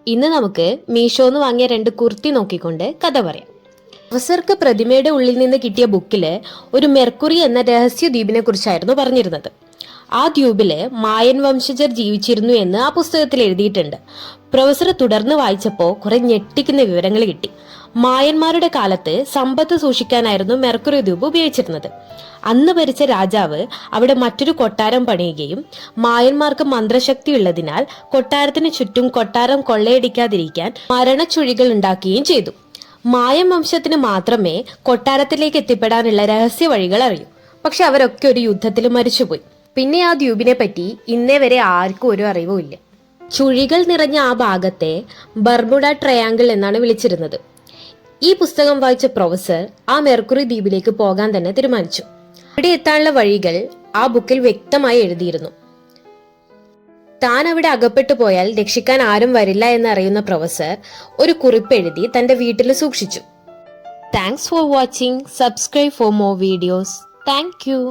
ഇന്ന് നമുക്ക് മീഷോന്ന് വാങ്ങിയ 2 കുർത്തി നോക്കിക്കൊണ്ട് കഥ പറയാം. പ്രൊഫസർക്ക് പ്രതിമയുടെ ഉള്ളിൽ നിന്ന് കിട്ടിയ ബുക്കില് ഒരു മെർക്കുറി എന്ന രഹസ്യ ദ്വീപിനെ കുറിച്ചായിരുന്നു പറഞ്ഞിരുന്നത്. ആ ദ്വീപില് മായൻ വംശജർ ജീവിച്ചിരുന്നു എന്ന് ആ പുസ്തകത്തിൽ എഴുതിയിട്ടുണ്ട്. പ്രൊഫസർ തുടർന്ന് വായിച്ചപ്പോൾ കുറെ ഞെട്ടിക്കുന്ന വിവരങ്ങൾ കിട്ടി. മായന്മാരുടെ കാലത്ത് സമ്പത്ത് സൂക്ഷിക്കാനായിരുന്നു മെർക്കുറി ദ്വീപ് ഉപയോഗിച്ചിരുന്നത്. അന്ന് ഭരിച്ച രാജാവ് അവിടെ മറ്റൊരു കൊട്ടാരം പണിയുകയും മായന്മാർക്ക് മന്ത്രശക്തി ഉള്ളതിനാൽ കൊട്ടാരത്തിന് ചുറ്റും കൊട്ടാരം കൊള്ളയടിക്കാതിരിക്കാൻ മരണച്ചുഴികൾ ഉണ്ടാക്കുകയും ചെയ്തു. മായൻ വംശത്തിന് മാത്രമേ കൊട്ടാരത്തിലേക്ക് എത്തിപ്പെടാനുള്ള രഹസ്യ വഴികൾ അറിയൂ. പക്ഷെ അവരൊക്കെ ഒരു യുദ്ധത്തിൽ മരിച്ചുപോയി. പിന്നെ ആ ദ്വീപിനെ പറ്റി ഇന്നേ വരെ ആർക്കും ഒരു അറിവുമില്ല. ചുഴികൾ നിറഞ്ഞ ആ ഭാഗത്തെ ബർമുഡ ട്രയാങ്കിൾ എന്നാണ് വിളിച്ചിരുന്നത്. ഈ പുസ്തകം വായിച്ച പ്രൊഫസർ ആ മെർക്കുറി ദ്വീപിലേക്ക് പോകാൻ തന്നെ തീരുമാനിച്ചു. അവിടെ എത്താനുള്ള വഴികൾ ആ ബുക്കിൽ വ്യക്തമായി എഴുതിയിരുന്നു. താൻ അവിടെ അകപ്പെട്ടു പോയാൽ രക്ഷിക്കാൻ ആരും വരില്ല എന്നറിയുന്ന പ്രൊഫസർ ഒരു കുറിപ്പ് എഴുതി തന്റെ വീട്ടിൽ സൂക്ഷിച്ചു. Thanks for watching. Subscribe for more videos. Thank you.